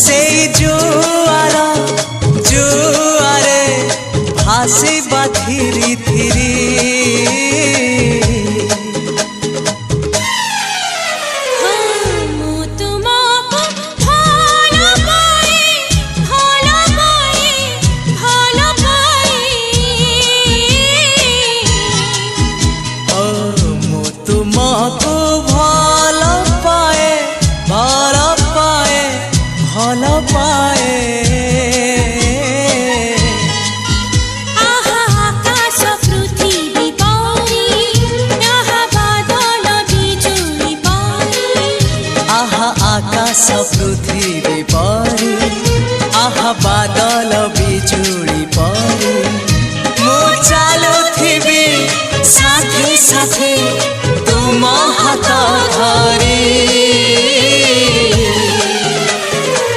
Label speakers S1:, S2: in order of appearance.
S1: সেই জুয়ারে ভাসিবা ধীরে ধীরে। तुमको भल पाए भल पाए भल पाए।